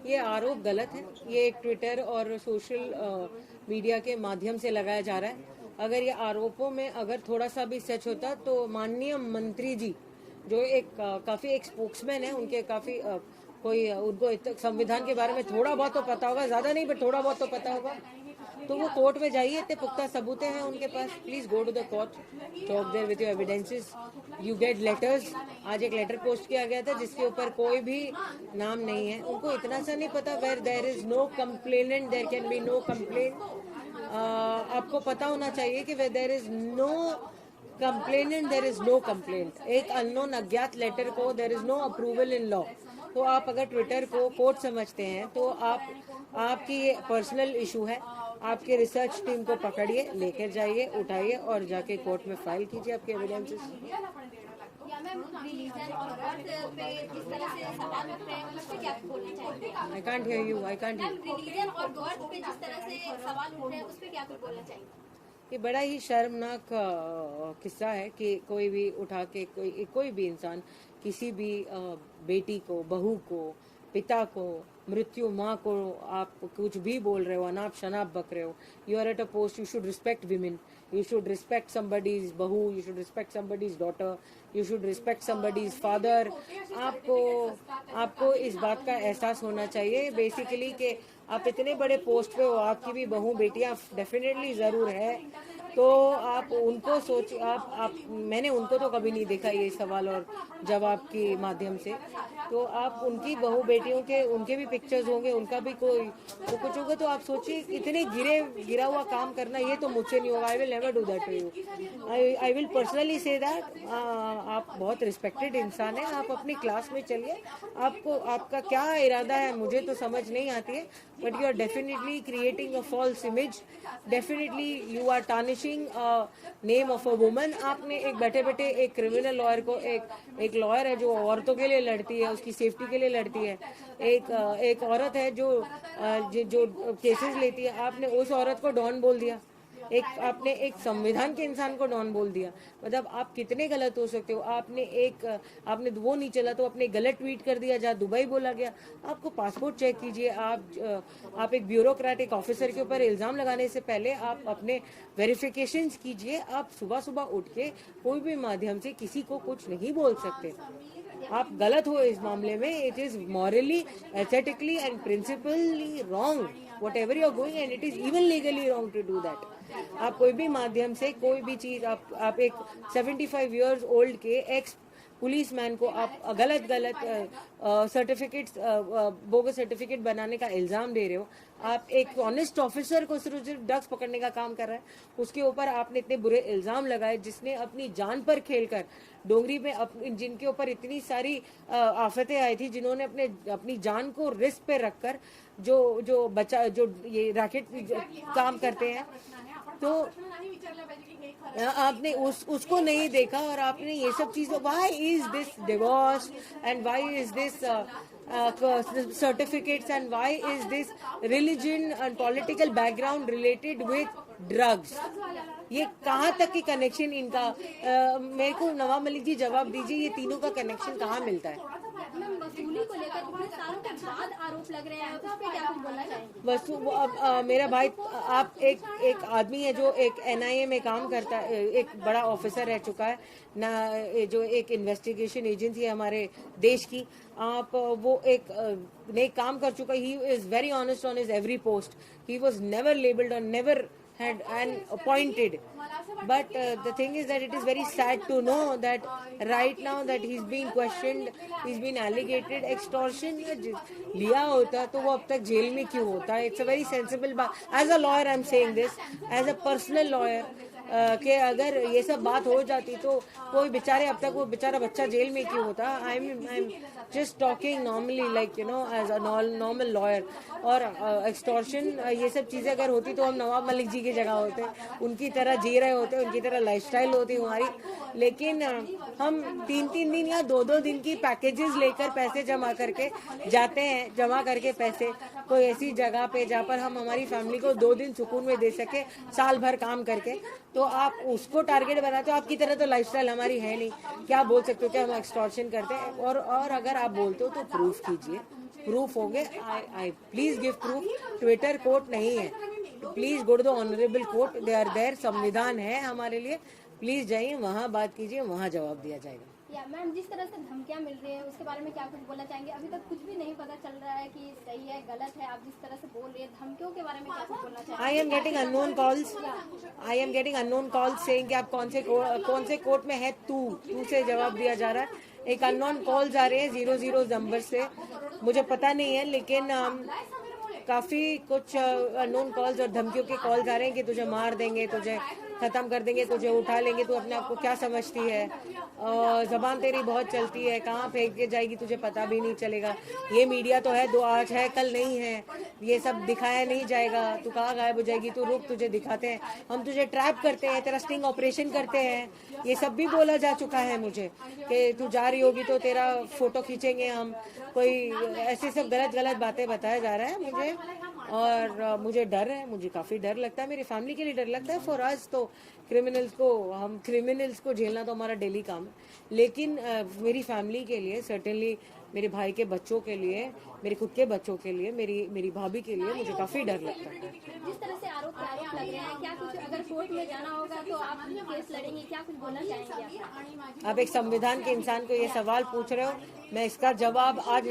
ये आरोप गलत है। ये एक ट्विटर और सोशल मीडिया के माध्यम से लगाया जा रहा है। अगर ये आरोपों में अगर थोड़ा सा भी सच होता तो माननीय मंत्री जी जो एक काफी एक स्पोक्समैन है, उनके काफी कोई उनको संविधान के बारे में थोड़ा बहुत तो पता होगा, ज्यादा नहीं बट थोड़ा बहुत तो पता होगा, तो वो कोर्ट में जाइए, इतने पुख्ता सबूतें हैं उनके पास। Please go to the court, talk there with your evidences, you get letters. आज एक लेटर पोस्ट किया गया था जिसके ऊपर कोई भी नाम नहीं है। उनको इतना सा नहीं पता where there is no complainant there can be no complaint. आपको पता होना चाहिए कि where there is no complainant there is no complaint. एक अननोन अज्ञात लेटर को there is no approval in law. तो आप अगर ट्विटर को कोर्ट समझते हैं तो आपकी ये पर्सनल इशू है। आपके रिसर्च टीम को पकड़िए, लेकर जाइए, उठाइए और जाके कोर्ट में फाइल कीजिए आपके evidences. I can't hear you, I can't hear. Religion और गॉड पे जिस तरह से सवाल उठ रहे हैं उस पे क्या कुछ बोलना चाहिए? ये बड़ा ही शर्मनाक किस्सा है कि कोई भी उठा के कोई भी इंसान किसी भी बेटी को, बहू को, पिता को, मृत्यु माँ को आप कुछ भी बोल रहे हो, अनाप शनाप बक रहे हो। You are at a post, you should respect women, you should respect somebody's बहू, you should respect somebody's daughter, you should respect somebody's father. आपको इस बात का एहसास होना चाहिए बेसिकली कि आप इतने बड़े पोस्ट पे हो, आपकी भी बहू बेटियां डेफिनेटली जरूर है, तो आप उनको सोच आप मैंने उनको तो कभी नहीं देखा ये सवाल और जवाब के माध्यम से। तो आप उनकी बहू बेटियों के उनके भी पिक्चर्स होंगे, उनका भी कोई तो कुछ होगा, तो आप सोचिए इतने गिरा हुआ काम करना ये तो मुझसे नहीं होगा। I will never do that to you. I will personally say that आप बहुत रिस्पेक्टेड इंसान है, आप अपनी क्लास में चलिए। आपका क्या इरादा है मुझे तो समझ नहीं आती है, but you are definitely creating a false image, definitely you are tarnishing name of a woman. आपने एक बैठे बैठे एक क्रिमिनल लॉयर को, एक लॉयर है जो औरतों के लिए लड़ती है, उसकी सेफ्टी के लिए लड़ती है, एक औरत है जो केसेस लेती है, आपने उस औरत को डॉन बोल दिया। आपने एक संविधान के इंसान को डॉन बोल दिया। मतलब आप कितने गलत हो सकते हो। आपने वो नहीं चला तो आपने गलत ट्वीट कर दिया जहाँ दुबई बोला गया। आपको पासपोर्ट चेक कीजिए। आप एक ब्यूरोक्रेटिक ऑफिसर के ऊपर इल्जाम लगाने से पहले आप अपने वेरिफिकेशंस कीजिए। आप सुबह सुबह उठ के कोई भी माध्यम से किसी को कुछ नहीं बोल सकते। आप गलत हो इस मामले में। It is morally, ethically and principally wrong whatever you are going, and it is even legally wrong to do that. आप कोई भी माध्यम से कोई भी चीज आप एक 75 years old के एक्स पुलिस मैन को आप गलत सर्टिफिकेट बोगस सर्टिफिकेट बनाने का इल्जाम दे रहे हो। आप एक ऑनेस्ट ऑफिसर को सिर्फ ड्रग्स पकड़ने का काम कर रहा है, उसके ऊपर आपने इतने बुरे इल्जाम लगाए, जिसने अपनी जान पर खेलकर डोंगरी में जिनके ऊपर इतनी सारी आफतें आई थी, जिन्होंने अपनी जान को रिस्क पे रखकर जो ये रैकेट काम करते हैं, तो आपने उसको नहीं देखा और आपने ये सब चीजें, why is this divorce and why is this certificates and why is this religion and political background related with drugs. ये कहाँ तक की कनेक्शन इनका, मेरे को नवाब मलिक जी जवाब दीजिए, ये तीनों का कनेक्शन कहाँ मिलता है? वसूली को लेकर इतने सालों के बाद आरोप लग रहे हैं, उस पे क्या कुछ बोलना चाहेंगे? अब मेरा भाई, आप एक आदमी है जो एक NIA में काम करता है, एक बड़ा ऑफिसर रह चुका है ना, जो एक इन्वेस्टिगेशन एजेंसी है हमारे देश की। आप वो एक काम कर चुका है। He is very honest on his every post. He was never labelled और never had and appointed, but the thing is that it is very sad to know that right now that he's being questioned, he's been alleged extortion। लिया होता तो वो अब तक jail में क्यों होता है? It's a very sensible बात। As a lawyer I'm saying this, as a personal lawyer, कि अगर ये सब बात हो जाती तो कोई बेचारे अब तक वो बेचारा बच्चा जेल में क्यों होता? I'm just talking normally, like you know, as a normal lawyer। और एक्सटॉर्शन ये सब चीजें अगर होती तो हम नवाब मलिक जी की जगह होते, उनकी तरह जी रहे होते, उनकी तरह लाइफस्टाइल होती हमारी। लेकिन हम 3-3 दिन या 2-2 दिन की पैकेजेस लेकर पैसे जमा करके जाते हैं, जमा करके पैसे कोई ऐसी जगह पे जहाँ पर हम हमारी फैमिली को 2 दिन सुकून में दे सके, साल भर काम करके, तो आप उसको टारगेट बनाते हो। आपकी तरह तो लाइफस्टाइल हमारी है नहीं। क्या बोल सकते हो कि हम एक्सटॉर्शन करते हैं? और अगर आप बोलते हो तो प्रूफ कीजिए, प्रूफ हो गए, I please give proof. Twitter court नहीं है, please go to the honourable court, they are there, संविधान है हमारे लिए, प्लीज जाइए वहाँ बात कीजिए, वहाँ जवाब दिया जाएगा। या मैम, जिस तरह से धमकियां मिल रही है उसके बारे में क्या कुछ बोलना चाहेंगे? अभी तक कुछ भी नहीं पता चल रहा है कि सही है गलत है, आप जिस तरह से बोल रही है धमकियों के बारे में क्या कुछ बोलना चाहेंगे? I am getting unknown calls, I am getting unknown calls saying कि आप कौन से कोर्ट में है, तू से जवाब दिया जा रहा है। एक अननोन कॉल्स आ रहे हैं 00 नंबर से, मुझे पता नहीं है, लेकिन काफी कुछ अननोन कॉल्स और धमकियों के कॉल्स आ रहे हैं कि तुझे मार देंगे, तुझे खत्म कर देंगे, तुझे उठा लेंगे, तू अपने आप को क्या समझती है, जबान तेरी बहुत चलती है, कहाँ फेंक के जाएगी तुझे पता भी नहीं चलेगा, ये मीडिया तो है, दो आज है कल नहीं है, ये सब दिखाया नहीं जाएगा, तू कहाँ गायब हो जाएगी, तू रुक, तुझे दिखाते हैं, हम तुझे ट्रैप करते हैं, तेरा स्टिंग ऑपरेशन करते हैं, ये सब भी बोला जा चुका है मुझे कि तू जा रही होगी तो तेरा फोटो खींचेंगे हम, कोई ऐसे सब गलत बातें बताया जा रहा है मुझे, और मुझे डर है, मुझे काफ़ी डर लगता है, मेरी फैमिली के लिए डर लगता है। फॉर अस तो क्रिमिनल्स को झेलना तो हमारा डेली काम है, लेकिन मेरी फैमिली के लिए, सर्टेनली मेरे भाई के बच्चों के लिए, मेरे खुद के बच्चों के लिए, मेरी भाभी के लिए मुझे काफ़ी डर लगता है। जिस तरह से आरोप लग रहे हैं, क्या कुछ अगर कोर्ट में जाना होगा तो आप केस लड़ेंगे, क्या कुछ बोलना चाहेंगे आप? आप एक संविधान के इंसान को ये सवाल पूछ रहे हो, मैं इसका जवाब आज